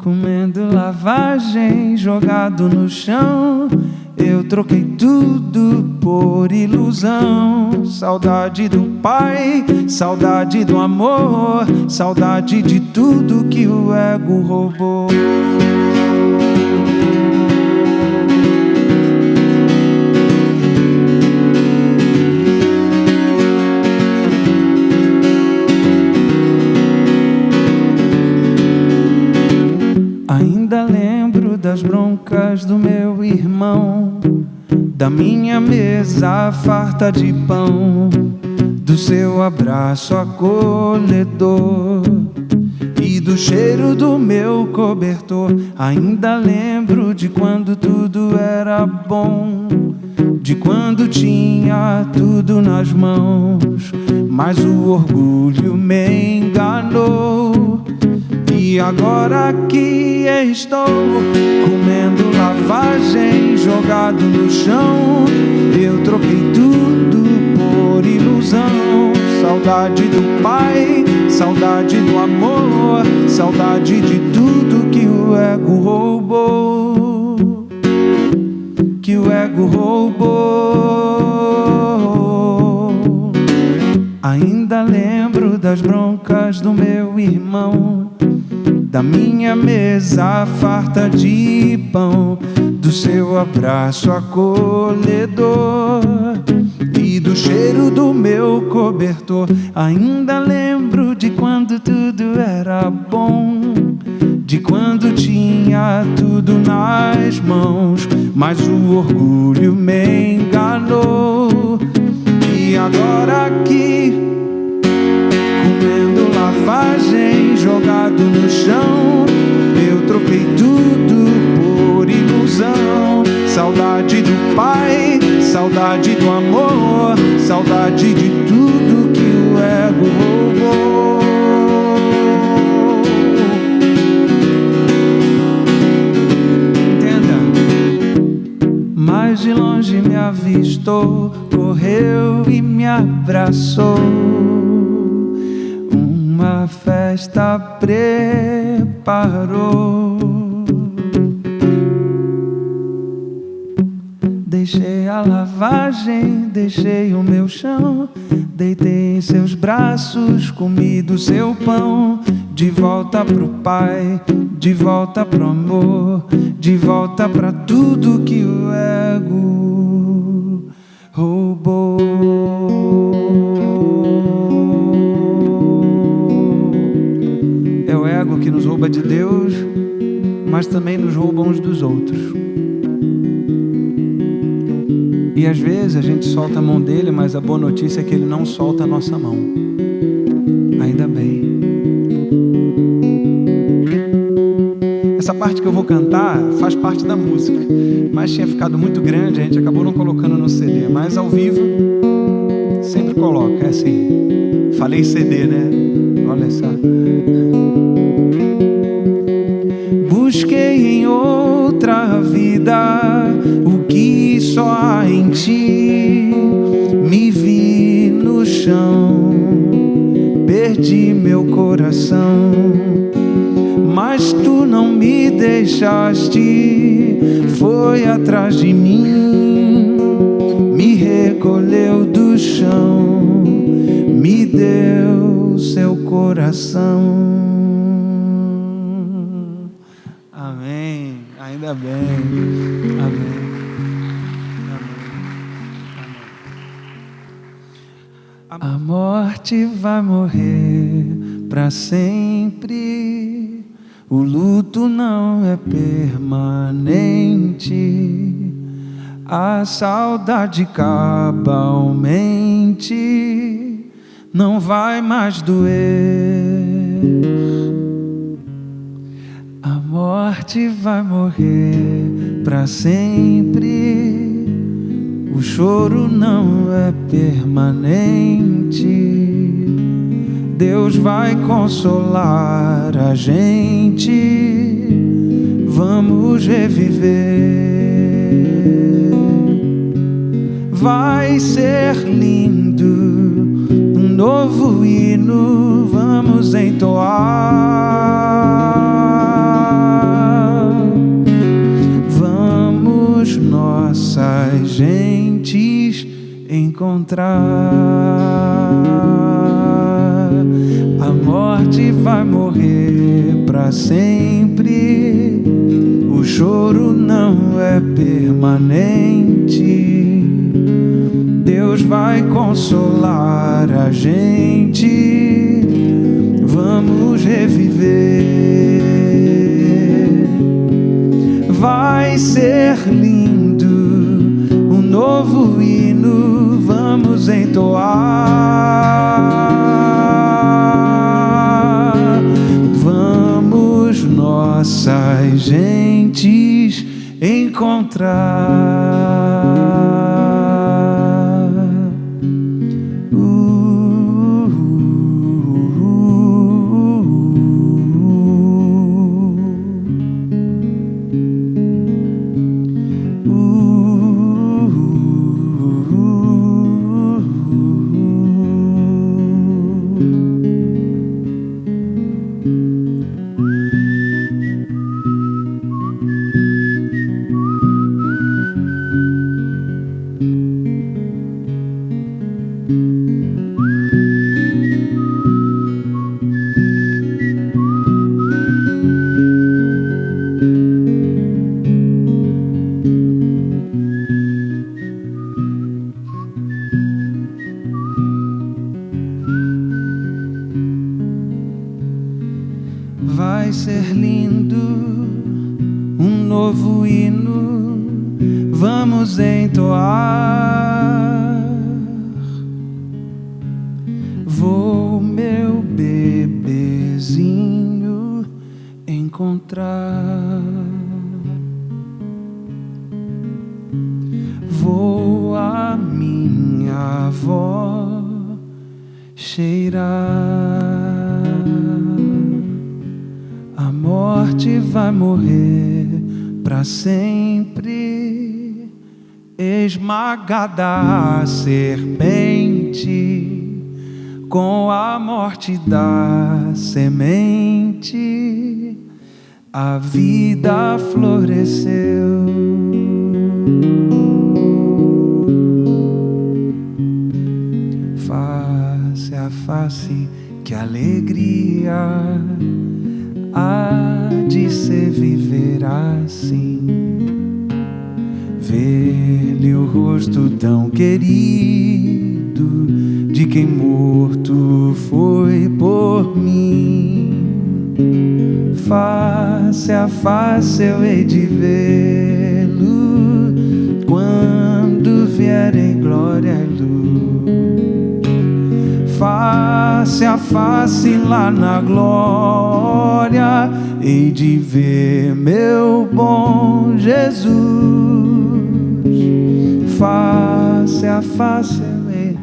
comendo lavagem, jogado no chão. Eu troquei tudo por ilusão. Saudade do pai, saudade do amor, saudade de tudo que o ego roubou. Ainda lembro das broncas do meu irmão, da minha mesa farta de pão, do seu abraço acolhedor e do cheiro do meu cobertor. Ainda lembro de quando tudo era bom, de quando tinha tudo nas mãos, mas o orgulho me enganou. E agora que estou comendo lavagem, jogado no chão, eu troquei tudo por ilusão. Saudade do pai, saudade do amor, saudade de tudo que o ego roubou, que o ego roubou. Ainda lembro das broncas do meu irmão, da minha mesa farta de pão, do seu abraço acolhedor e do cheiro do meu cobertor. Ainda lembro de quando tudo era bom, de quando tinha tudo nas mãos, mas o orgulho me enganou. E agora aqui, comendo lavagem, jogado no chão, eu troquei tudo por ilusão. Saudade do pai, saudade do amor, saudade de tudo que o ego roubou. Entenda, mais de longe me avistou, correu e me abraçou. Uma festa preparou. Deixei a lavagem, deixei o meu chão, deitei em seus braços, comi do seu pão. De volta pro pai, de volta pro amor, de volta pra tudo que o ego roubou. É o ego que nos rouba de Deus, mas também nos rouba uns dos outros. E às vezes a gente solta a mão dele, mas a boa notícia é que ele não solta a nossa mão. Ainda bem. Essa parte que eu vou cantar faz parte da música, mas tinha ficado muito grande, a gente acabou não colocando no CD, mas ao vivo sempre coloca, é assim. Falei CD, né? Olha só. Busquei em outra vida o que só há em ti. Me vi no chão, perdi meu coração, mas tu não me deixaste, foi atrás de mim, me recolheu do chão, me deu seu coração. Amém. Ainda bem. Amém. A morte vai morrer para sempre. O luto não é permanente. A saudade cabalmente não vai mais doer. A morte vai morrer para sempre. O choro não é permanente. Deus vai consolar a gente. Vamos reviver. Vai ser lindo, um novo hino vamos entoar. A morte vai morrer pra sempre. O choro não é permanente. Deus vai consolar a gente. Vamos reviver. Vai ser lindo, um novo hino vamos entoar. Vamos nossas gentes encontrar. Vai ser lindo, um novo hino vamos entoar. Vou meu bebezinho encontrar. Vou a minha avó cheirar. A morte vai morrer pra sempre, esmagada a serpente, com a morte da semente, a vida floresceu. Face a face, que alegria há de se viver assim. Ver-lhe o rosto tão querido de quem morto foi por mim. Face a face eu hei de vê-lo quando vier em glória e luz. Face a face lá na glória hei de ver meu bom Jesus. Face a face eu hei,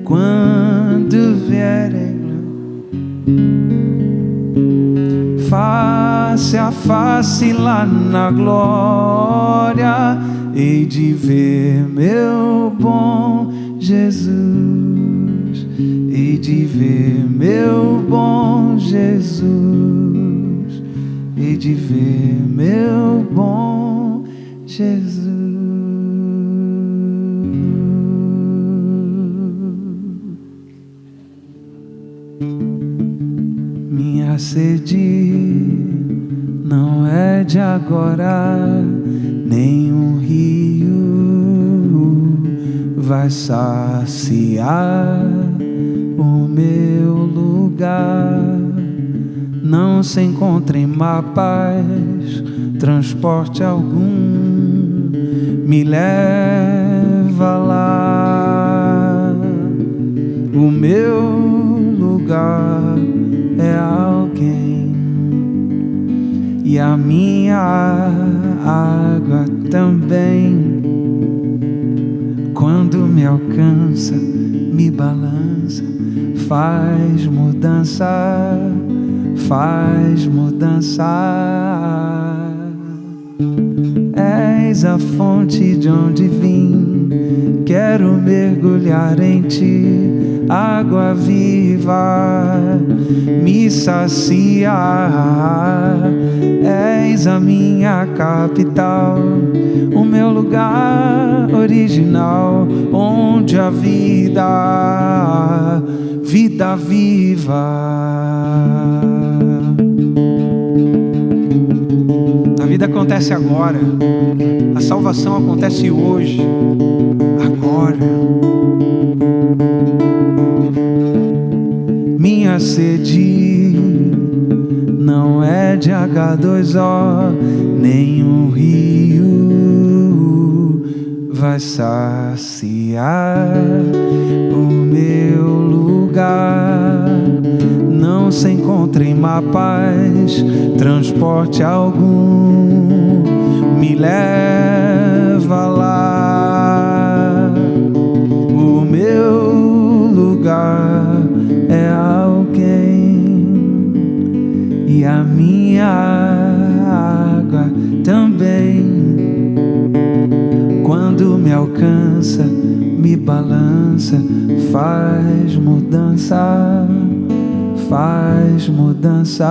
quando vier em glória. Face a face lá na glória hei de ver meu bom Jesus, hei de ver meu bom Jesus, hei de ver meu bom Jesus. Minha sede não é de agora, nenhum rio vai saciar o meu lugar. Não se encontra em mapas transporte algum, me leva lá. O meu lugar é alguém e a minha água também. Quando me alcança, me balança, faz mudança, faz mudança. És a fonte de onde vim, quero mergulhar em ti, água viva, me sacia. És a minha capital, o meu lugar original, onde a vida viva. A vida acontece agora, a salvação acontece hoje, agora. Minha sede não é de H2O, nenhum rio vai saciar o meu lugar. Não se encontra em mapas, transporte algum me leva lá. O meu lugar é alguém e a minha água também. Quando me alcança, me balança, faz mudança. Faz mudança.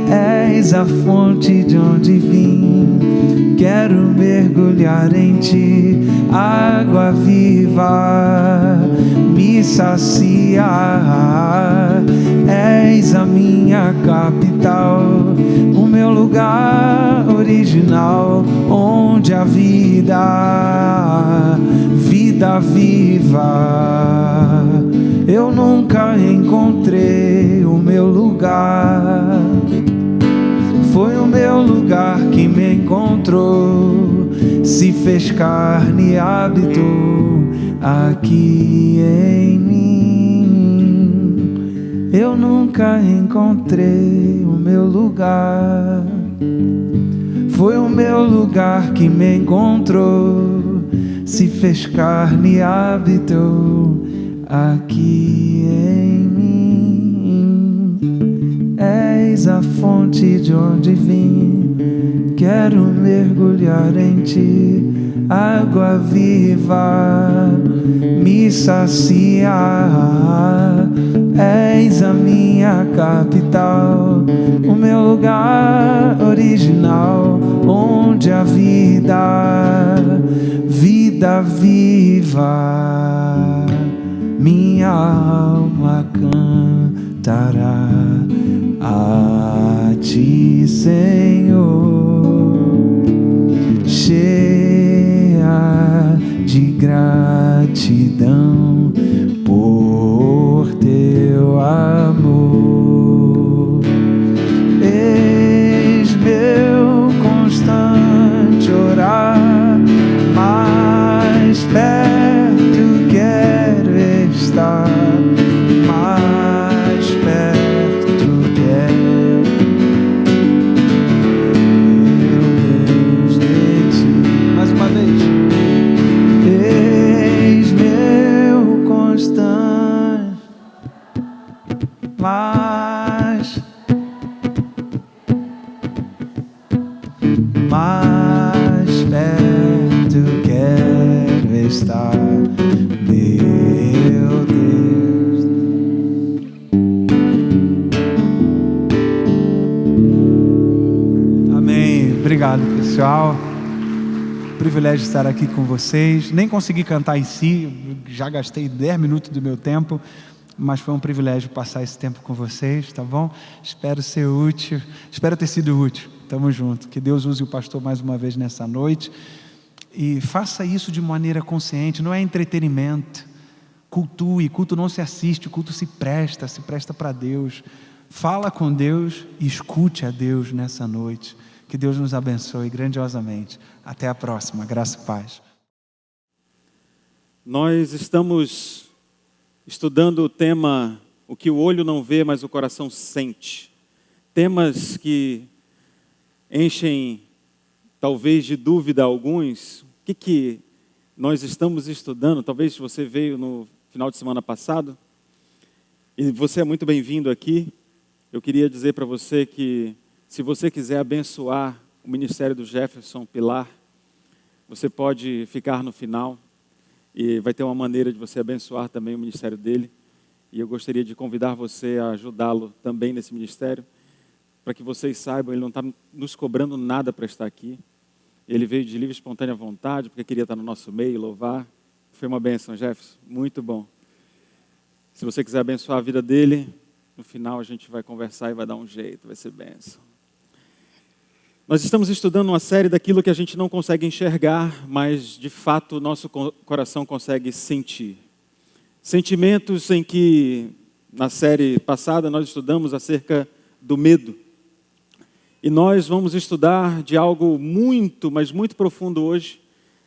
És a fonte de onde vim, quero mergulhar em ti. Água viva, me sacia. És a minha capital, o meu lugar original, onde a vida viva. Eu nunca encontrei o meu lugar, foi o meu lugar que me encontrou, se fez carne e habitou aqui em mim. Eu nunca encontrei o meu lugar, foi o meu lugar que me encontrou, se fez carne e habitou aqui em mim. És a fonte de onde vim, quero mergulhar em ti. Água viva, me sacia. És a minha capital, o meu lugar original, onde a vida viva. Minha alma cantará a ti, Senhor, cheia de gratidão por teu amor. Eis meu constante orar, mais perto quero estar, mais perto quero, meu Deus, de ti. Mais uma vez. Eis meu constante, mais perto quero estar, meu Deus. Amém. Obrigado, pessoal. Privilégio estar aqui com vocês. Nem consegui cantar em si, já gastei 10 minutos do meu tempo, mas foi um privilégio passar esse tempo com vocês, tá bom? Espero ser útil, espero ter sido útil. Tamo junto. Que Deus use o pastor mais uma vez nessa noite. E faça isso de maneira consciente, não é entretenimento. Cultue, culto não se assiste, o culto se presta para Deus. Fala com Deus e escute a Deus nessa noite. Que Deus nos abençoe grandiosamente. Até a próxima. Graça e paz. Nós estamos estudando o tema O que o olho não vê, mas o coração sente. Temas que enchem talvez de dúvida a alguns. O que nós estamos estudando? Talvez você veio no final de semana passado e você é muito bem-vindo aqui. Eu queria dizer para você que se você quiser abençoar o ministério do Jefferson Pilar, você pode ficar no final. e vai ter uma maneira de você abençoar também o ministério dele. E eu gostaria de convidar você a ajudá-lo também nesse ministério, para que vocês saibam, ele não está nos cobrando nada para estar aqui. Ele veio de livre e espontânea vontade, porque queria estar no nosso meio, louvar. Foi uma bênção, Jefferson, muito bom. Se você quiser abençoar a vida dele, no final a gente vai conversar e vai dar um jeito, vai ser bênção. Nós estamos estudando uma série daquilo que a gente não consegue enxergar, mas de fato o nosso coração consegue sentir. Sentimentos em que, na série passada, nós estudamos acerca do medo. E nós vamos estudar de algo muito, mas muito profundo hoje,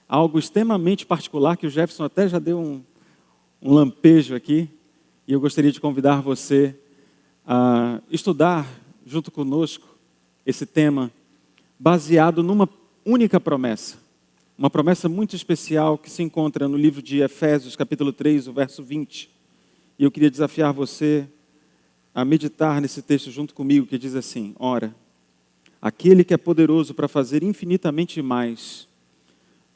algo extremamente particular, que o Jefferson até já deu um lampejo aqui, e eu gostaria de convidar você a estudar junto conosco esse tema, baseado numa única promessa. Uma promessa muito especial que se encontra no livro de Efésios, capítulo 3, o verso 20. E eu queria desafiar você a meditar nesse texto junto comigo, que diz assim: ora, aquele que é poderoso para fazer infinitamente mais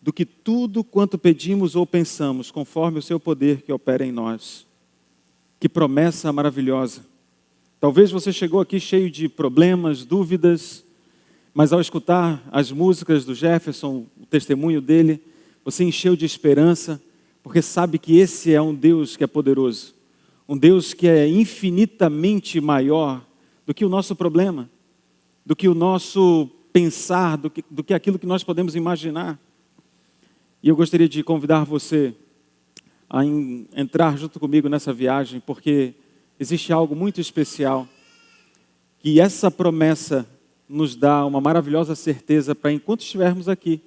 do que tudo quanto pedimos ou pensamos, conforme o seu poder que opera em nós. Que promessa maravilhosa. Talvez você chegou aqui cheio de problemas, dúvidas, mas ao escutar as músicas do Jefferson, o testemunho dele, você encheu de esperança, porque sabe que esse é um Deus que é poderoso. Um Deus que é infinitamente maior do que o nosso problema, do que o nosso pensar, do que aquilo que nós podemos imaginar. E eu gostaria de convidar você a entrar junto comigo nessa viagem, porque existe algo muito especial, que essa promessa nos dá uma maravilhosa certeza para, enquanto estivermos aqui,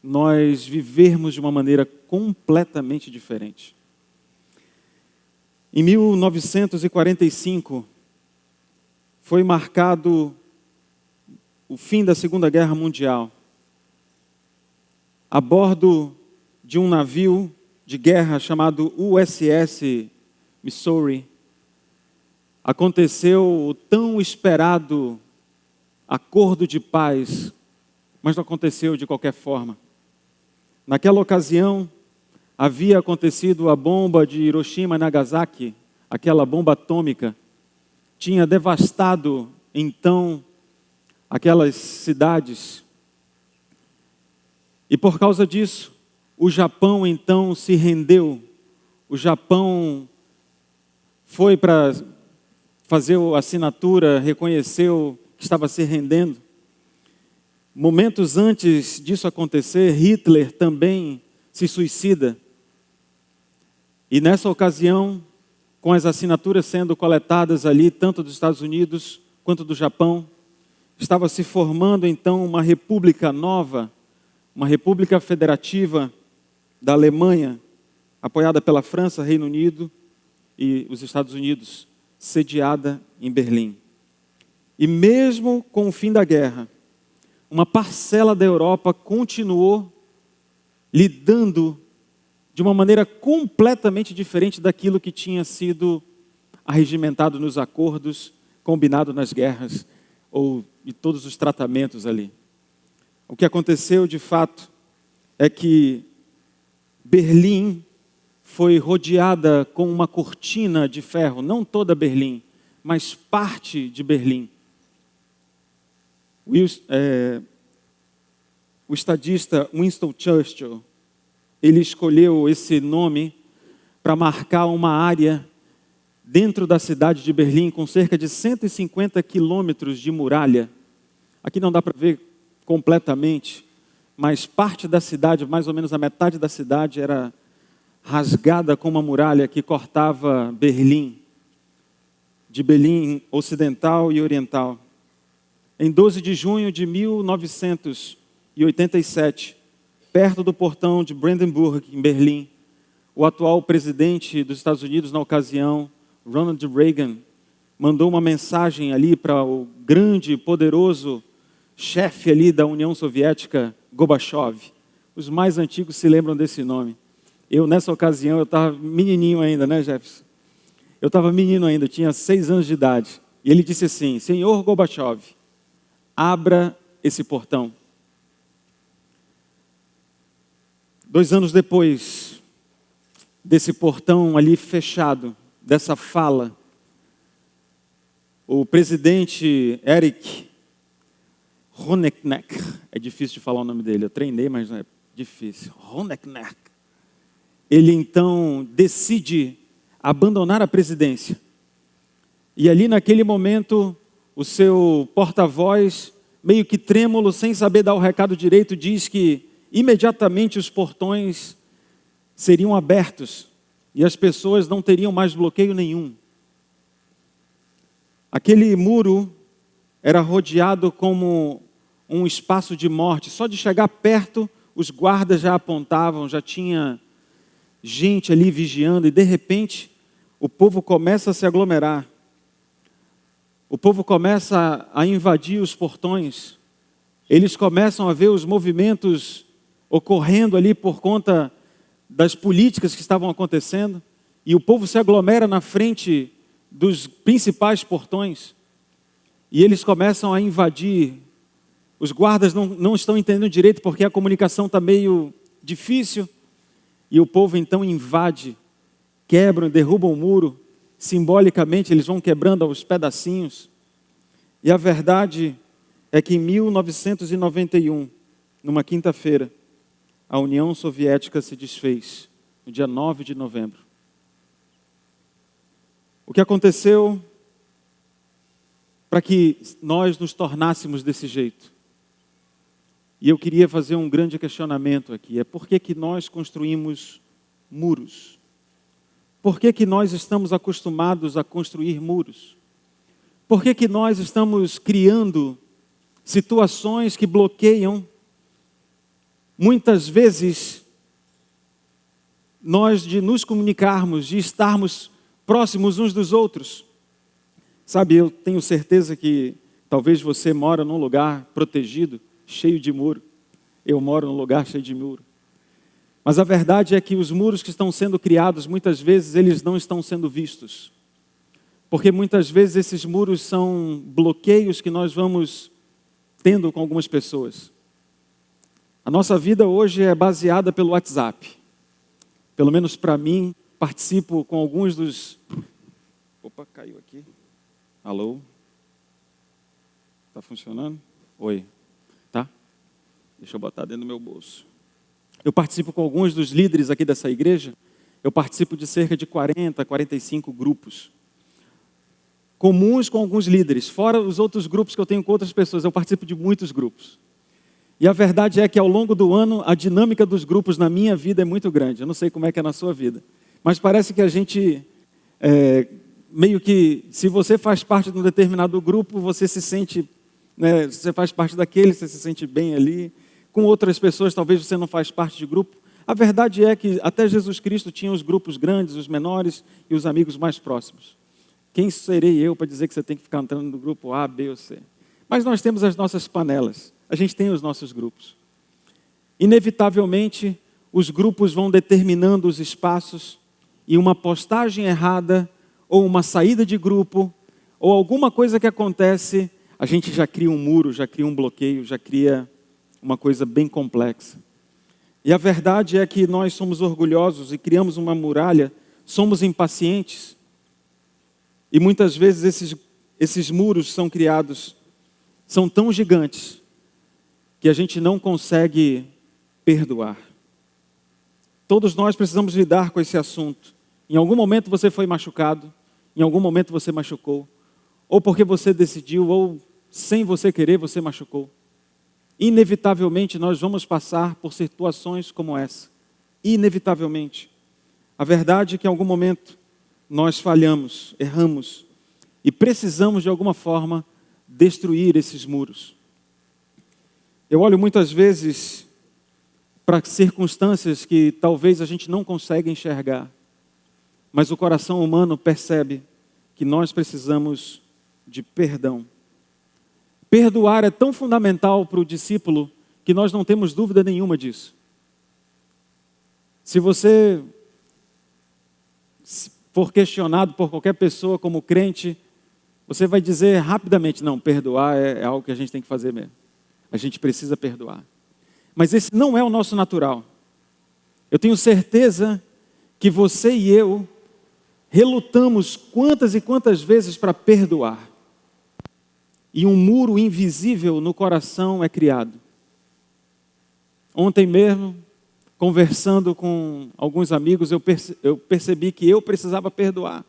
nós vivermos de uma maneira completamente diferente. Em 1945, foi marcado o fim da Segunda Guerra Mundial. A bordo de um navio de guerra chamado USS Missouri, aconteceu o tão esperado acordo de paz, mas não aconteceu de qualquer forma. Naquela ocasião, havia acontecido a bomba de Hiroshima e Nagasaki, aquela bomba atômica, tinha devastado então aquelas cidades. E por causa disso, o Japão então se rendeu. O Japão foi para fazer a assinatura, reconheceu que estava se rendendo. Momentos antes disso acontecer, Hitler também se suicida. E nessa ocasião, com as assinaturas sendo coletadas ali, tanto dos Estados Unidos quanto do Japão, estava se formando então uma república nova, uma república federativa da Alemanha, apoiada pela França, Reino Unido e os Estados Unidos, sediada em Berlim. E mesmo com o fim da guerra, uma parcela da Europa continuou lidando de uma maneira completamente diferente daquilo que tinha sido arregimentado nos acordos, combinado nas guerras, ou de todos os tratamentos ali. O que aconteceu, de fato, é que Berlim foi rodeada com uma cortina de ferro, não toda Berlim, mas parte de Berlim. O estadista Winston Churchill, ele escolheu esse nome para marcar uma área dentro da cidade de Berlim com cerca de 150 quilômetros de muralha. Aqui não dá para ver completamente, mas parte da cidade, mais ou menos a metade da cidade, era rasgada com uma muralha que cortava Berlim, de Berlim ocidental e oriental. Em 12 de junho de 1987, perto do portão de Brandenburg, em Berlim, o atual presidente dos Estados Unidos na ocasião, Ronald Reagan, mandou uma mensagem ali para o grande, poderoso chefe ali da União Soviética, Gorbachev. Os mais antigos se lembram desse nome. Nessa ocasião, eu estava menininho ainda, né, Jefferson? Eu estava menino ainda, tinha 6 anos de idade. E ele disse assim: Senhor Gorbachev, abra esse portão. 2 anos depois, desse portão ali fechado, dessa fala, o presidente Erich Honecker, é difícil de falar o nome dele, eu treinei, mas não é difícil, Honecker, ele então decide abandonar a presidência. E ali naquele momento, o seu porta-voz, meio que trêmulo, sem saber dar o recado direito, diz que imediatamente os portões seriam abertos e as pessoas não teriam mais bloqueio nenhum. Aquele muro era rodeado como um espaço de morte. Só de chegar perto, os guardas já apontavam, já tinha gente ali vigiando, e de repente o povo começa a se aglomerar. O povo começa a invadir os portões. Eles começam a ver os movimentos ocorrendo ali por conta das políticas que estavam acontecendo. E o povo se aglomera na frente dos principais portões. E eles começam a invadir. Os guardas não estão entendendo direito porque a comunicação está meio difícil. E o povo então invade, quebram, derrubam o muro. Simbolicamente eles vão quebrando aos pedacinhos. E a verdade é que em 1991, numa quinta-feira, a União Soviética se desfez, no dia 9 de novembro. O que aconteceu para que nós nos tornássemos desse jeito? E eu queria fazer um grande questionamento aqui. É por que nós construímos muros? Por que nós estamos acostumados a construir muros? Por que nós estamos criando situações que bloqueiam? Muitas vezes, nós de nos comunicarmos, de estarmos próximos uns dos outros. Sabe, eu tenho certeza que talvez você mora num lugar protegido, cheio de muro. Eu moro num lugar cheio de muro. Mas a verdade é que os muros que estão sendo criados, muitas vezes, eles não estão sendo vistos. Porque muitas vezes esses muros são bloqueios que nós vamos tendo com algumas pessoas. A nossa vida hoje é baseada pelo WhatsApp. Pelo menos para mim, participo com alguns dos... Opa, caiu aqui. Alô? Está funcionando? Oi. Tá? Deixa eu botar dentro do meu bolso. Eu participo com alguns dos líderes aqui dessa igreja. Eu participo de cerca de 40, 45 grupos. Comuns com alguns líderes. Fora os outros grupos que eu tenho com outras pessoas. Eu participo de muitos grupos. E a verdade é que ao longo do ano, a dinâmica dos grupos na minha vida é muito grande. Eu não sei como é que é na sua vida. Mas parece que a gente, meio que, se você faz parte de um determinado grupo, você se sente, né, você faz parte daquele, você se sente bem ali. Com outras pessoas, talvez você não faz parte de grupo. A verdade é que até Jesus Cristo tinha os grupos grandes, os menores e os amigos mais próximos. Quem serei eu para dizer que você tem que ficar entrando no grupo A, B ou C? Mas nós temos as nossas panelas. A gente tem os nossos grupos. Inevitavelmente, os grupos vão determinando os espaços e uma postagem errada, ou uma saída de grupo, ou alguma coisa que acontece, a gente já cria um muro, já cria um bloqueio, já cria uma coisa bem complexa. E a verdade é que nós somos orgulhosos e criamos uma muralha, somos impacientes. E muitas vezes esses muros são criados, são tão gigantes, que a gente não consegue perdoar. Todos nós precisamos lidar com esse assunto. Em algum momento você foi machucado, em algum momento você machucou, ou porque você decidiu, ou sem você querer você machucou. Inevitavelmente nós vamos passar por situações como essa. Inevitavelmente. A verdade é que em algum momento nós falhamos, erramos, e precisamos de alguma forma destruir esses muros. Eu olho muitas vezes para circunstâncias que talvez a gente não consiga enxergar, mas o coração humano percebe que nós precisamos de perdão. Perdoar é tão fundamental para o discípulo que nós não temos dúvida nenhuma disso. Se você for questionado por qualquer pessoa como crente, você vai dizer rapidamente, não, perdoar é algo que a gente tem que fazer mesmo. A gente precisa perdoar. Mas esse não é o nosso natural. Eu tenho certeza que você e eu relutamos quantas e quantas vezes para perdoar. E um muro invisível no coração é criado. Ontem mesmo, conversando com alguns amigos, eu percebi que eu precisava perdoar.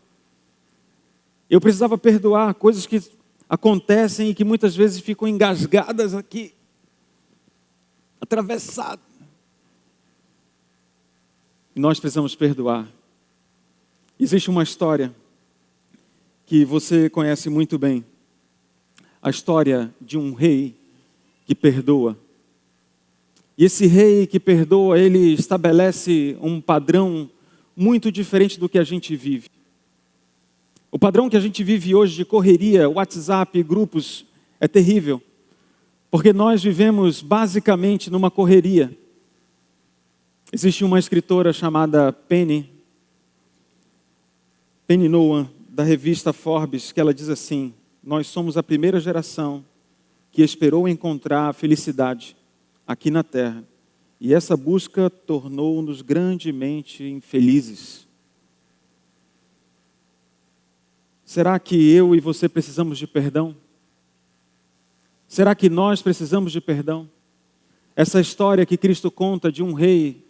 Eu precisava perdoar coisas que acontecem e que muitas vezes ficam engasgadas aqui, atravessadas. Nós precisamos perdoar. Existe uma história que você conhece muito bem. A história de um rei que perdoa. E esse rei que perdoa, ele estabelece um padrão muito diferente do que a gente vive. O padrão que a gente vive hoje de correria, WhatsApp, grupos, é terrível. Porque nós vivemos basicamente numa correria. Existe uma escritora chamada Penny Noah, da revista Forbes, que ela diz assim: nós somos a primeira geração que esperou encontrar a felicidade aqui na Terra. E essa busca tornou-nos grandemente infelizes. Será que eu e você precisamos de perdão? Será que nós precisamos de perdão? Essa história que Cristo conta de um rei,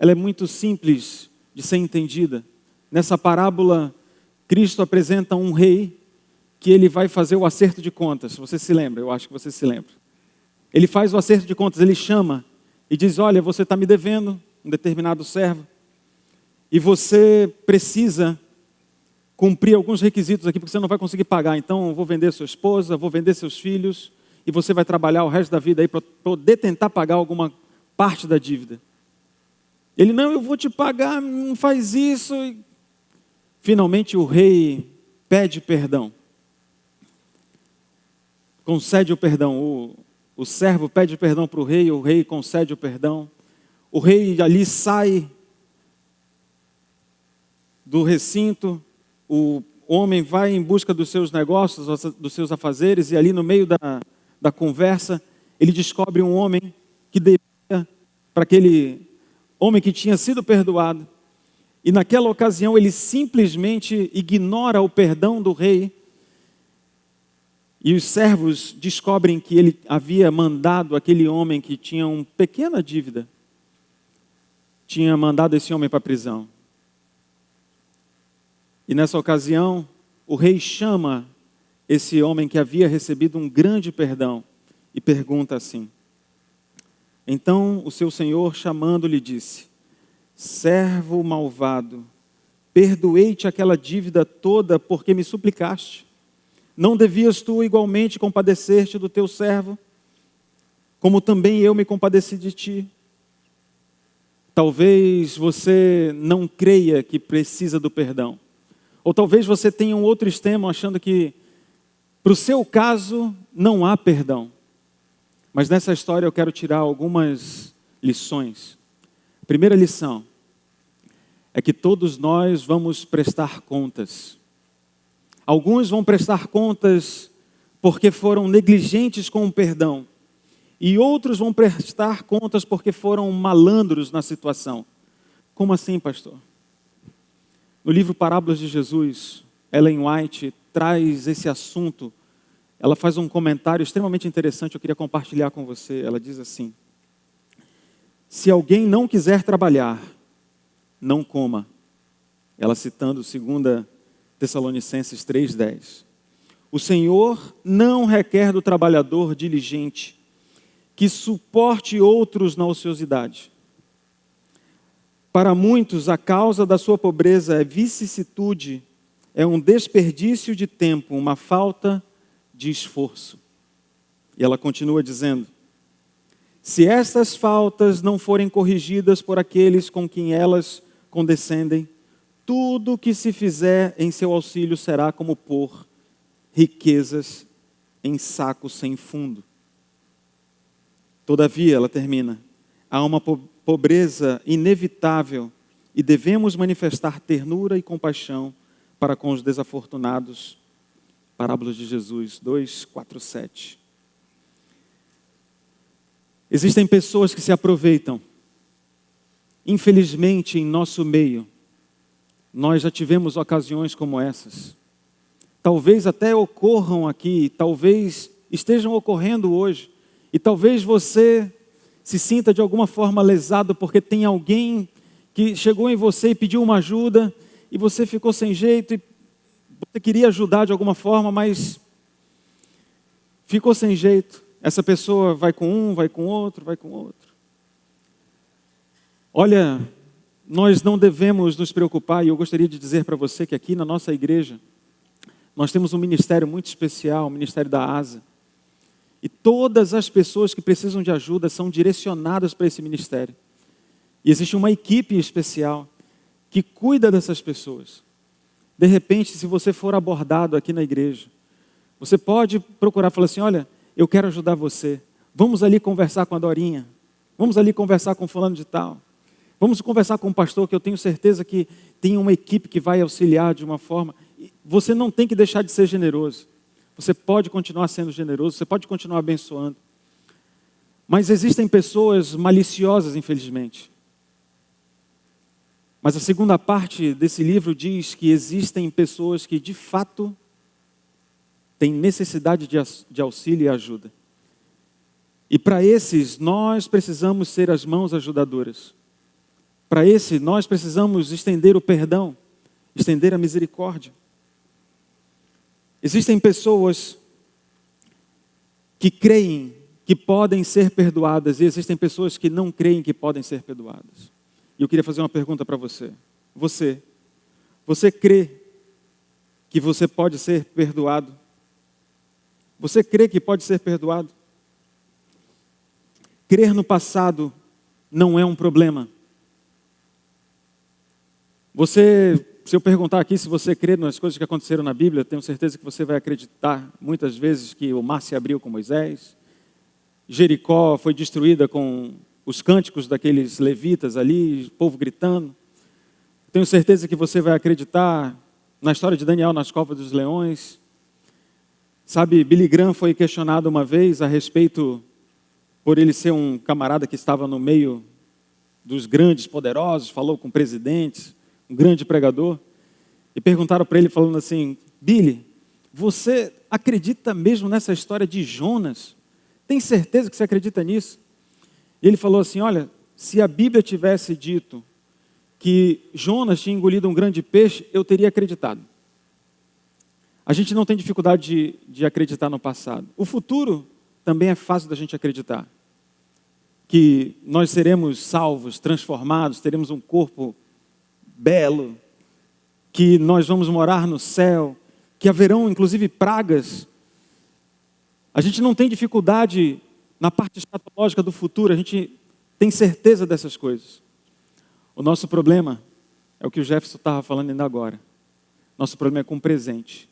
ela é muito simples de ser entendida. Nessa parábola, Cristo apresenta um rei que ele vai fazer o acerto de contas. Você se lembra? Eu acho que você se lembra. Ele faz o acerto de contas, ele chama e diz: olha, você está me devendo um determinado servo e você precisa cumprir alguns requisitos aqui, porque você não vai conseguir pagar. Então eu vou vender sua esposa, vou vender seus filhos e você vai trabalhar o resto da vida aí para poder tentar pagar alguma parte da dívida. Ele: não, eu vou te pagar, não faz isso. Finalmente o rei pede perdão. Concede o perdão. O servo pede perdão para o rei concede o perdão. O rei ali sai do recinto, o homem vai em busca dos seus negócios, dos seus afazeres, e ali no meio da conversa, ele descobre um homem que devia para aquele homem que tinha sido perdoado. E naquela ocasião ele simplesmente ignora o perdão do rei. E os servos descobrem que ele havia mandado aquele homem que tinha uma pequena dívida, tinha mandado esse homem para a prisão. E nessa ocasião, o rei chama esse homem que havia recebido um grande perdão e pergunta assim: então o seu senhor, chamando-lhe, disse: servo malvado, perdoei-te aquela dívida toda porque me suplicaste. Não devias tu igualmente compadecer-te do teu servo, como também eu me compadeci de ti? Talvez você não creia que precisa do perdão. Ou talvez você tenha um outro extremo achando que para o seu caso não há perdão. Mas nessa história eu quero tirar algumas lições. A primeira lição é que todos nós vamos prestar contas. Alguns vão prestar contas porque foram negligentes com o perdão. E outros vão prestar contas porque foram malandros na situação. Como assim, pastor? No livro Parábolas de Jesus, Ellen White traz esse assunto. Ela faz um comentário extremamente interessante, eu queria compartilhar com você. Ela diz assim: se alguém não quiser trabalhar, não coma. Ela citando 2 Tessalonicenses 3,10. O Senhor não requer do trabalhador diligente que suporte outros na ociosidade. Para muitos, a causa da sua pobreza é vicissitude, é um desperdício de tempo, uma falta de esforço. E ela continua dizendo: se estas faltas não forem corrigidas por aqueles com quem elas condescendem, tudo que se fizer em seu auxílio será como pôr riquezas em saco sem fundo. Todavia, ela termina, há uma pobreza inevitável e devemos manifestar ternura e compaixão para com os desafortunados. Parábolas de Jesus 2:4-7. Existem pessoas que se aproveitam, infelizmente, em nosso meio, nós já tivemos ocasiões como essas. Talvez até ocorram aqui, talvez estejam ocorrendo hoje. E talvez você se sinta de alguma forma lesado porque tem alguém que chegou em você e pediu uma ajuda e você ficou sem jeito e você queria ajudar de alguma forma, mas ficou sem jeito. Essa pessoa vai com um, vai com outro, vai com outro. Olha, nós não devemos nos preocupar, e eu gostaria de dizer para você que aqui na nossa igreja, nós temos um ministério muito especial, o ministério da ASA. E todas as pessoas que precisam de ajuda são direcionadas para esse ministério. E existe uma equipe especial que cuida dessas pessoas. De repente, se você for abordado aqui na igreja, você pode procurar, falar assim, olha, eu quero ajudar você. Vamos ali conversar com a Dorinha. Vamos ali conversar com fulano de tal. Vamos conversar com o pastor, que eu tenho certeza que tem uma equipe que vai auxiliar de uma forma. Você não tem que deixar de ser generoso. Você pode continuar sendo generoso, você pode continuar abençoando. Mas existem pessoas maliciosas, infelizmente. Mas a segunda parte desse livro diz que existem pessoas que, de fato, têm necessidade de auxílio e ajuda. E para esses, nós precisamos ser as mãos ajudadoras. Para esse, nós precisamos estender o perdão, estender a misericórdia. Existem pessoas que creem que podem ser perdoadas e existem pessoas que não creem que podem ser perdoadas. E eu queria fazer uma pergunta para você. Você crê que você pode ser perdoado? Você crê que pode ser perdoado? Crer no passado não é um problema. Se eu perguntar aqui se você crê nas coisas que aconteceram na Bíblia, tenho certeza que você vai acreditar muitas vezes que o mar se abriu com Moisés, Jericó foi destruída com os cânticos daqueles levitas ali, o povo gritando. Tenho certeza que você vai acreditar na história de Daniel nas covas dos leões. Sabe, Billy Graham foi questionado uma vez a respeito, por ele ser um camarada que estava no meio dos grandes poderosos, falou com presidentes, um grande pregador, e perguntaram para ele falando assim, Billy, você acredita mesmo nessa história de Jonas? Tem certeza que você acredita nisso? E ele falou assim, olha, se a Bíblia tivesse dito que Jonas tinha engolido um grande peixe, eu teria acreditado. A gente não tem dificuldade de acreditar no passado. O futuro também é fácil da gente acreditar. Que nós seremos salvos, transformados, teremos um corpo belo, que nós vamos morar no céu, que haverão inclusive pragas. A gente não tem dificuldade na parte escatológica do futuro, a gente tem certeza dessas coisas. O nosso problema é o que o Jefferson estava falando ainda agora. Nosso problema é com o presente.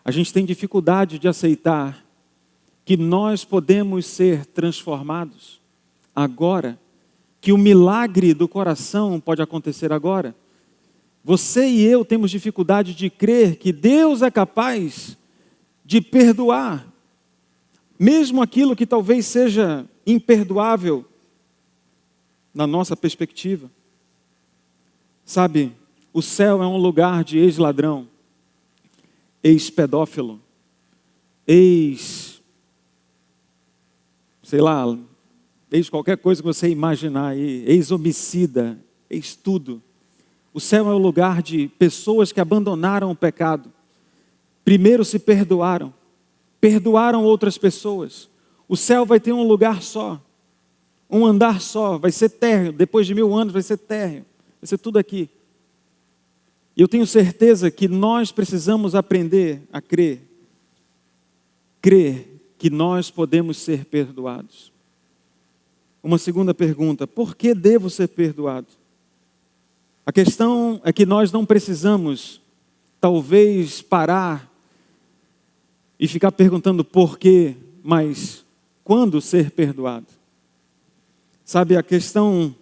A gente tem dificuldade de aceitar que nós podemos ser transformados agora, que o milagre do coração pode acontecer agora. Você e eu temos dificuldade de crer que Deus é capaz de perdoar, mesmo aquilo que talvez seja imperdoável na nossa perspectiva. Sabe, o céu é um lugar de ex-ladrão, ex-pedófilo, ex qualquer coisa que você imaginar aí, ex-homicida, ex-tudo. O céu é o lugar de pessoas que abandonaram o pecado. Primeiro se perdoaram outras pessoas. O céu vai ter um lugar só, um andar só, vai ser térreo. Depois de 1000 anos vai ser térreo, vai ser tudo aqui. E eu tenho certeza que nós precisamos aprender a crer que nós podemos ser perdoados. Uma segunda pergunta, por que devo ser perdoado? A questão é que nós não precisamos, talvez, parar e ficar perguntando por quê, mas quando ser perdoado? Sabe, a questão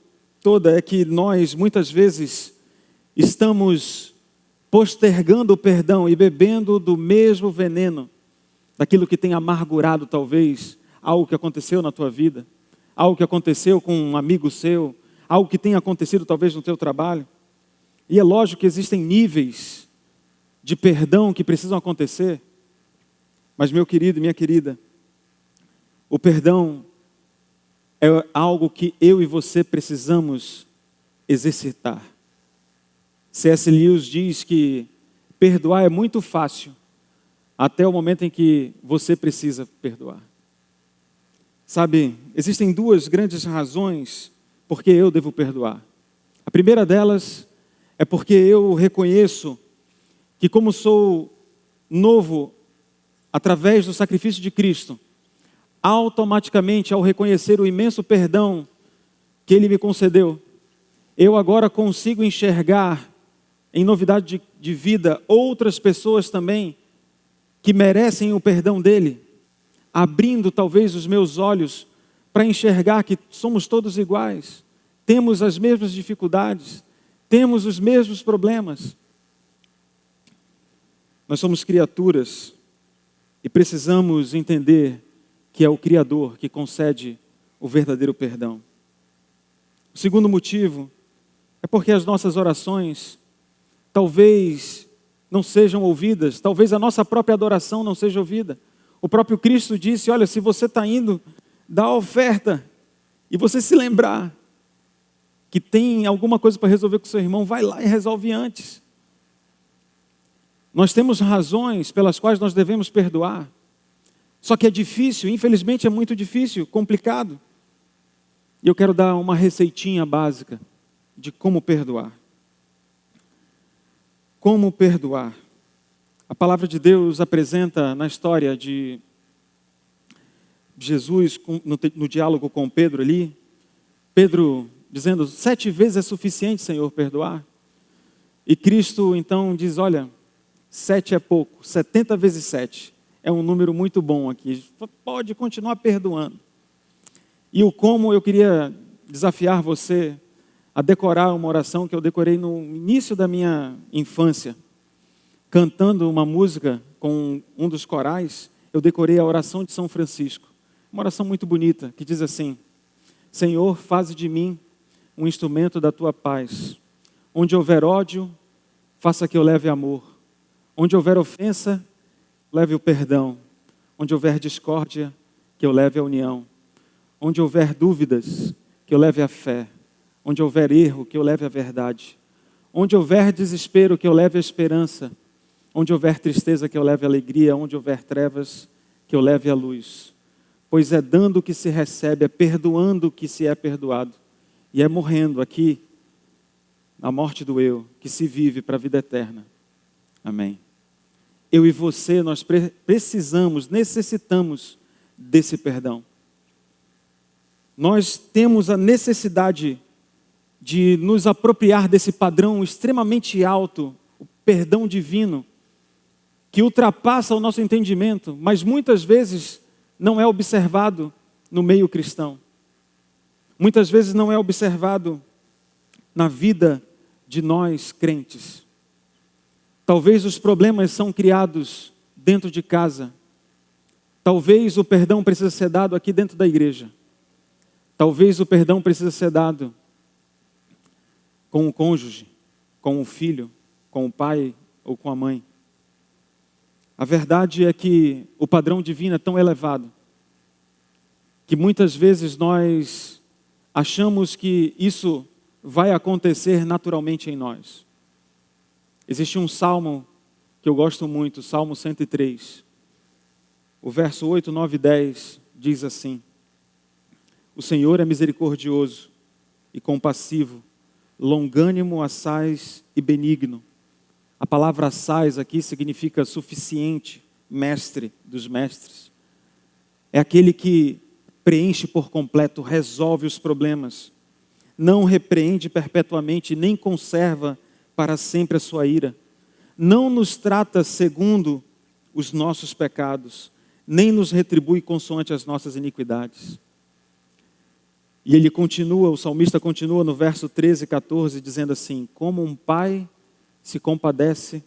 toda é que nós, muitas vezes, estamos postergando o perdão e bebendo do mesmo veneno, daquilo que tem amargurado, talvez, algo que aconteceu na tua vida, algo que aconteceu com um amigo seu, algo que tenha acontecido, talvez, no teu trabalho. E é lógico que existem níveis de perdão que precisam acontecer. Mas, meu querido e minha querida, o perdão é algo que eu e você precisamos exercitar. C.S. Lewis diz que perdoar é muito fácil, até o momento em que você precisa perdoar. Sabe, existem duas grandes razões por que eu devo perdoar. A primeira delas é porque eu reconheço que, como sou novo através do sacrifício de Cristo, automaticamente, ao reconhecer o imenso perdão que Ele me concedeu, eu agora consigo enxergar em novidade de vida outras pessoas também que merecem o perdão dEle, abrindo talvez os meus olhos para enxergar que somos todos iguais, temos as mesmas dificuldades, temos os mesmos problemas. Nós somos criaturas e precisamos entender que é o Criador que concede o verdadeiro perdão. O segundo motivo é porque as nossas orações talvez não sejam ouvidas, talvez a nossa própria adoração não seja ouvida. O próprio Cristo disse, olha, se você está indo dar a oferta e você se lembrar que tem alguma coisa para resolver com seu irmão, vai lá e resolve antes. Nós temos razões pelas quais nós devemos perdoar. Só que é difícil, infelizmente é muito difícil, complicado. E eu quero dar uma receitinha básica de como perdoar. Como perdoar? A palavra de Deus apresenta na história de Jesus, no diálogo com Pedro ali, Pedro dizendo, 7 vezes é suficiente, Senhor, perdoar. E Cristo então diz, olha, 7 é pouco, 70 vezes 7 é um número muito bom aqui, pode continuar perdoando. E o como eu queria desafiar você a decorar uma oração que eu decorei no início da minha infância, cantando uma música com um dos corais, eu decorei a oração de São Francisco, uma oração muito bonita, que diz assim, Senhor, faze de mim um instrumento da tua paz, onde houver ódio, faça que eu leve amor, onde houver ofensa, leve o perdão, onde houver discórdia, que eu leve a união, onde houver dúvidas, que eu leve a fé, onde houver erro, que eu leve a verdade, onde houver desespero, que eu leve a esperança, onde houver tristeza, que eu leve a alegria, onde houver trevas, que eu leve a luz. Pois é dando que se recebe, é perdoando que se é perdoado, e é morrendo aqui, na morte do eu, que se vive para a vida eterna. Amém. Eu e você, nós precisamos, necessitamos desse perdão. Nós temos a necessidade de nos apropriar desse padrão extremamente alto, o perdão divino, que ultrapassa o nosso entendimento, mas muitas vezes não é observado no meio cristão. Muitas vezes não é observado na vida de nós crentes. Talvez os problemas são criados dentro de casa. Talvez o perdão precisa ser dado aqui dentro da igreja. Talvez o perdão precisa ser dado com o cônjuge, com o filho, com o pai ou com a mãe. A verdade é que o padrão divino é tão elevado que muitas vezes nós achamos que isso vai acontecer naturalmente em nós. Existe um salmo que eu gosto muito, Salmo 103. O verso 8, 9 e 10 diz assim: O Senhor é misericordioso e compassivo, longânimo, assaz e benigno. A palavra assaz aqui significa suficiente, mestre dos mestres. É aquele que preenche por completo, resolve os problemas, não repreende perpetuamente, nem conserva para sempre a sua ira. Não nos trata segundo os nossos pecados, nem nos retribui consoante as nossas iniquidades. E ele continua, o salmista continua no verso 13 e 14, dizendo assim: como um pai se compadece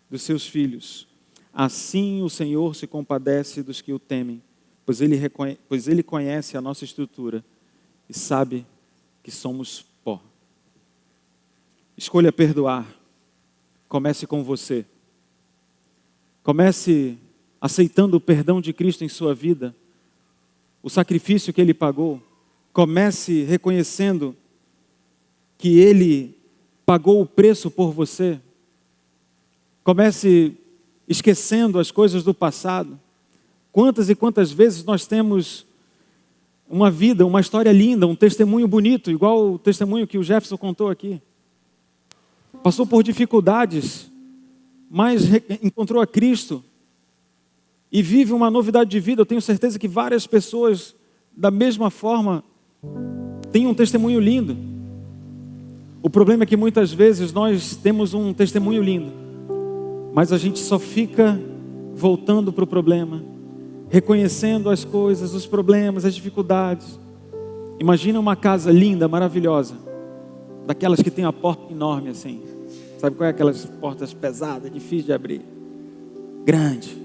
dos seus filhos, assim o Senhor se compadece dos que o temem, pois ele conhece a nossa estrutura e sabe que somos pó. escolha perdoar. Comece com você. Comece aceitando o perdão de Cristo em sua vida, o sacrifício que Ele pagou. Comece reconhecendo que Ele pagou o preço por você. Comece esquecendo as coisas do passado. Quantas e quantas vezes nós temos uma vida, uma história linda, um testemunho bonito, igual o testemunho que o Jefferson contou aqui. Passou por dificuldades, mas encontrou a Cristo e vive uma novidade de vida. Eu tenho certeza que várias pessoas, da mesma forma, têm um testemunho lindo. O problema é que muitas vezes nós temos um testemunho lindo, mas a gente só fica voltando para o problema, reconhecendo as coisas, os problemas, as dificuldades. Imagina uma casa linda, maravilhosa, daquelas que tem a porta enorme assim. Sabe qual é? Aquelas portas pesadas, difíceis de abrir. Grande.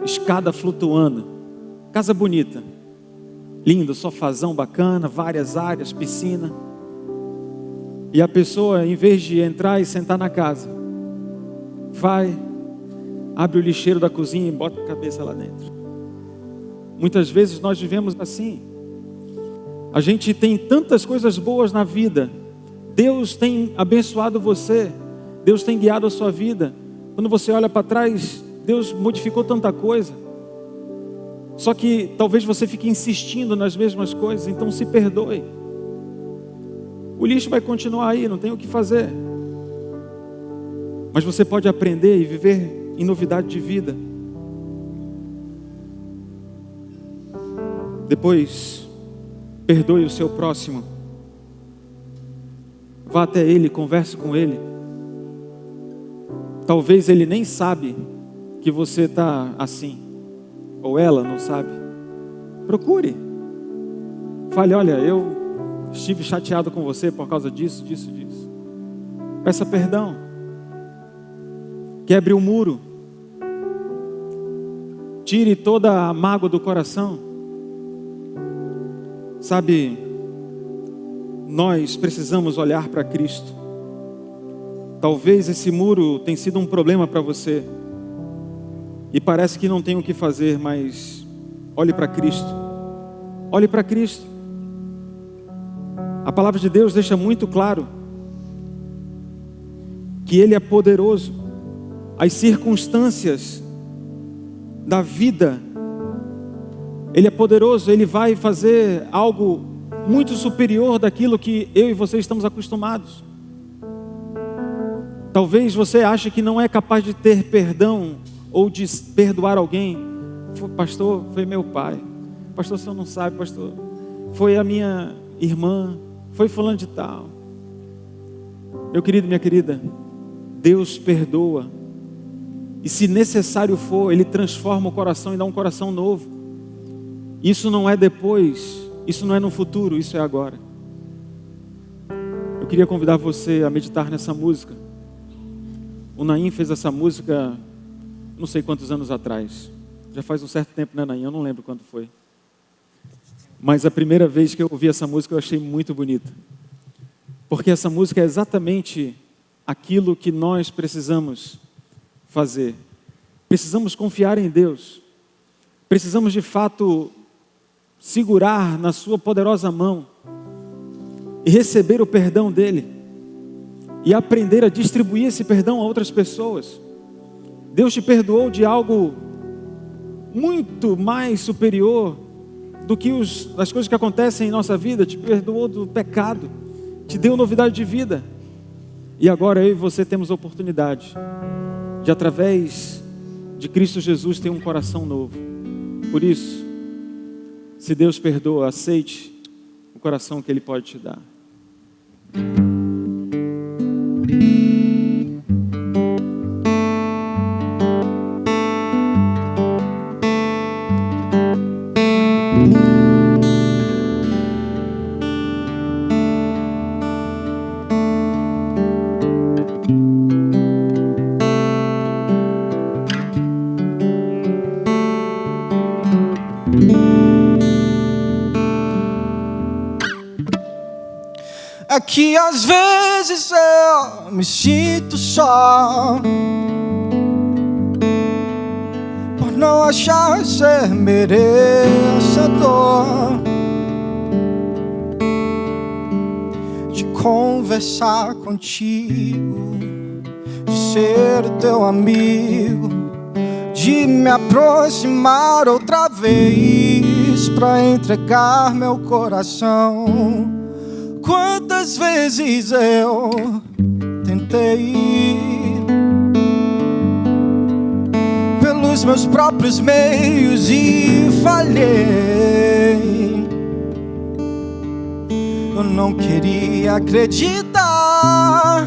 Escada flutuando. Casa bonita. Lindo, sofazão bacana, várias áreas, piscina. E a pessoa, em vez de entrar e sentar na casa, vai, abre o lixeiro da cozinha e bota a cabeça lá dentro. Muitas vezes nós vivemos assim. A gente tem tantas coisas boas na vida. Deus tem abençoado você. Deus tem guiado a sua vida. Quando você olha para trás, Deus modificou tanta coisa. Só que talvez você fique insistindo nas mesmas coisas. Então se perdoe. O lixo vai continuar aí, não tem o que fazer. Mas você pode aprender e viver em novidade de vida. Depois, perdoe o seu próximo. Vá até ele, converse com ele. Talvez ele nem sabe que você está assim, ou ela não sabe. Procure. Fale, olha, eu estive chateado com você por causa disso. Peça perdão. Quebre o muro. Tire toda a mágoa do coração. Sabe, nós precisamos olhar para Cristo. Talvez esse muro tenha sido um problema para você. E parece que não tem o que fazer, mas olhe para Cristo. Olhe para Cristo. A palavra de Deus deixa muito claro que Ele é poderoso. As circunstâncias da vida, Ele é poderoso. Ele vai fazer algo muito superior daquilo que eu e você estamos acostumados. Talvez você ache que não é capaz de ter perdão ou de perdoar alguém. Pastor, foi meu pai. Pastor, o senhor não sabe, pastor. Foi a minha irmã. Foi fulano de tal. Meu querido, minha querida, Deus perdoa. E se necessário for, Ele transforma o coração e dá um coração novo. Isso não é depois, isso não é no futuro, isso é agora. Eu queria convidar você a meditar nessa música. O Naim fez essa música, não sei quantos anos atrás. Já faz um certo tempo, né, Naim? Eu não lembro quando foi. Mas a primeira vez que eu ouvi essa música eu achei muito bonita. Porque essa música é exatamente aquilo que nós precisamos fazer. Precisamos confiar em Deus. Precisamos de fato segurar na sua poderosa mão e receber o perdão dEle e aprender a distribuir esse perdão a outras pessoas. Deus te perdoou de algo muito mais superior do que as coisas que acontecem em nossa vida. Te perdoou do pecado, te deu novidade de vida. E agora eu e você temos a oportunidade de, através de Cristo Jesus, ter um coração novo. Por isso, se Deus perdoa, aceite o coração que Ele pode te dar. É que às vezes eu me sinto só, por não achar ser merecedor de conversar contigo, de ser teu amigo, de me aproximar outra vez pra entregar meu coração. Quantas vezes eu tentei pelos meus próprios meios e falhei. Eu não queria acreditar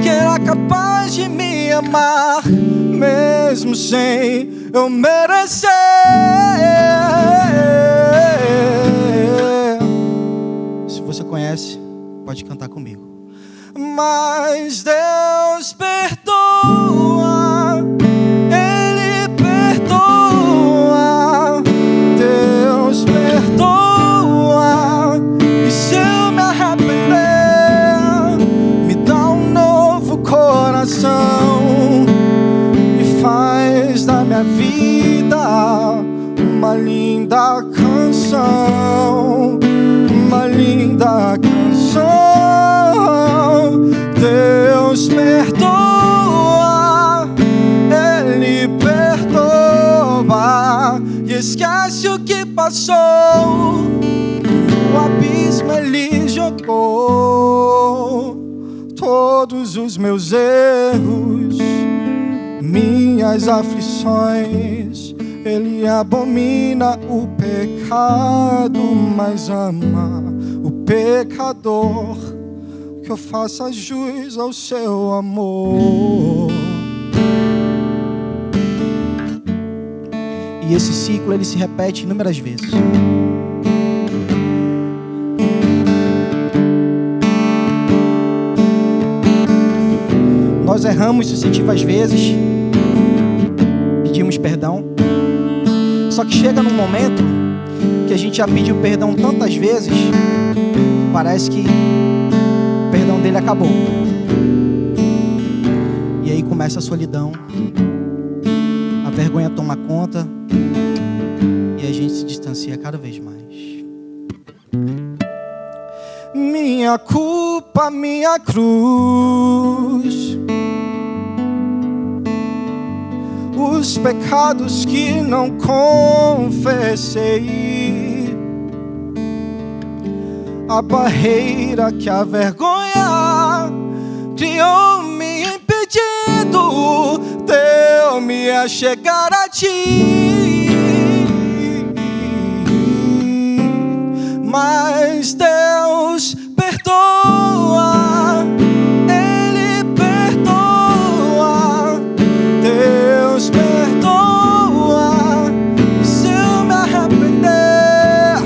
que era capaz de me amar, mesmo sem eu merecer. Se você conhece, pode cantar comigo. Mas Deus perdoa, Ele perdoa, Deus perdoa. E se eu me arrepender, me dá um novo coração e faz da minha vida uma linda canção, uma linda canção. Deus perdoa, Ele perdoa e esquece o que passou. O abismo Ele jogou todos os meus erros, minhas aflições. Ele abomina o pecado, mas ama o pecador. Que eu faça jus ao seu amor. E esse ciclo ele se repete inúmeras vezes. Nós erramos sucessivas vezes, pedimos perdão. Só que chega num momento que a gente já pediu perdão tantas vezes, parece que o perdão dele acabou. E aí começa a solidão, a vergonha toma conta e a gente se distancia cada vez mais. Minha culpa, minha cruz, os pecados que não confessei, a barreira que a vergonha criou me impedindo de eu me achegar a ti. Mas Deus perdoa, Ele perdoa, Deus perdoa. E se eu me arrepender,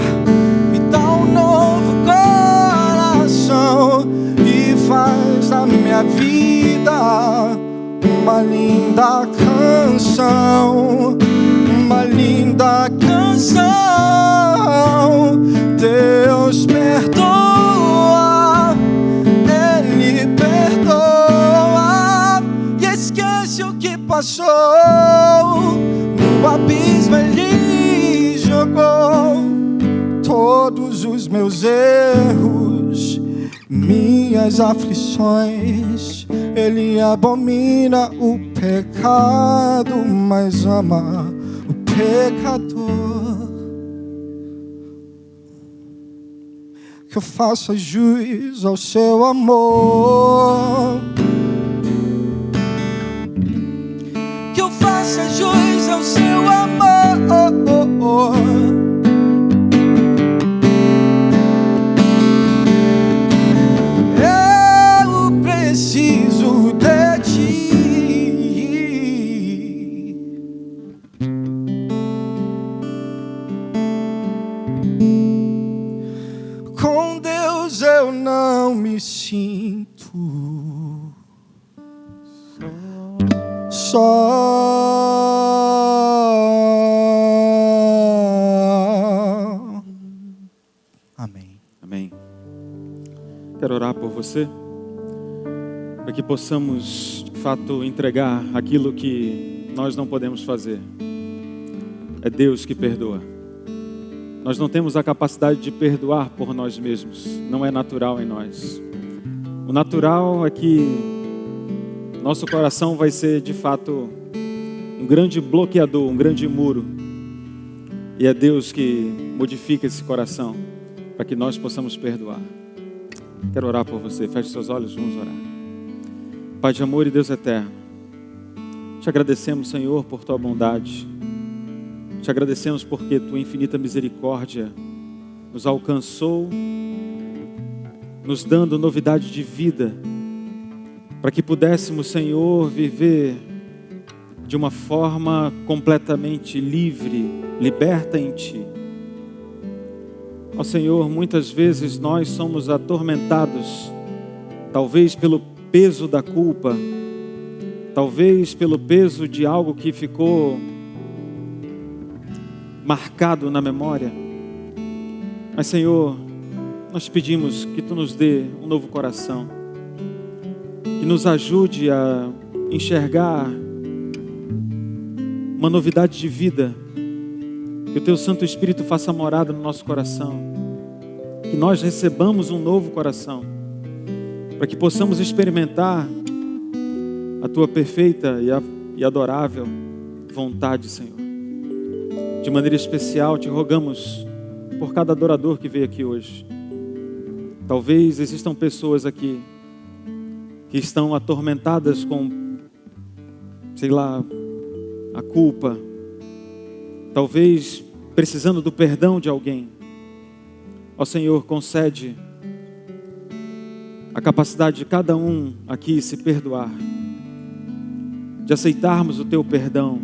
me dá um novo coração e faz da minha vida uma linda canção, uma linda canção. Deus perdoa, Ele perdoa e esquece o que passou. No abismo Ele jogou todos os meus erros, minhas aflições. Ele abomina o pecado, mas ama o pecador. Que eu faça jus ao seu amor, que eu faça jus ao seu amor. Eu preciso de ti. Com Deus eu não me sinto só. Amém. Amém. Quero orar por você, para que possamos, de fato, entregar aquilo que nós não podemos fazer. É Deus que perdoa. Nós não temos a capacidade de perdoar por nós mesmos. Não é natural em nós. O natural é que nosso coração vai ser, de fato, um grande bloqueador, um grande muro. E é Deus que modifica esse coração para que nós possamos perdoar. Quero orar por você. Feche seus olhos, vamos orar. Pai de amor e Deus eterno, te agradecemos, Senhor, por tua bondade. Te agradecemos porque tua infinita misericórdia nos alcançou, nos dando novidade de vida, para que pudéssemos, Senhor, viver de uma forma completamente livre, liberta em Ti. Ó Senhor, muitas vezes nós somos atormentados, talvez pelo peso da culpa, talvez pelo peso de algo que ficou marcado na memória. Mas Senhor, nós pedimos que Tu nos dê um novo coração, que nos ajude a enxergar uma novidade de vida, que o Teu Santo Espírito faça morada no nosso coração, que nós recebamos um novo coração, para que possamos experimentar a Tua perfeita e adorável vontade, Senhor. De maneira especial, te rogamos por cada adorador que veio aqui hoje. Talvez existam pessoas aqui que estão atormentadas com, sei lá, a culpa, talvez precisando do perdão de alguém. Ó Senhor, concede a capacidade de cada um aqui se perdoar, de aceitarmos o Teu perdão,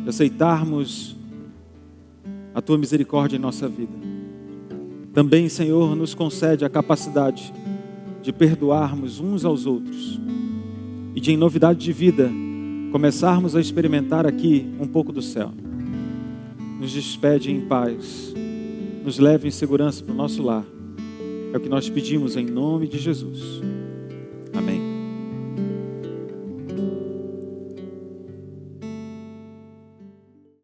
de aceitarmos a Tua misericórdia em nossa vida. Também, Senhor, nos concede a capacidade de perdoarmos uns aos outros e de, em novidade de vida, começarmos a experimentar aqui um pouco do céu. Nos despede em paz, nos leve em segurança para o nosso lar. É o que nós pedimos em nome de Jesus.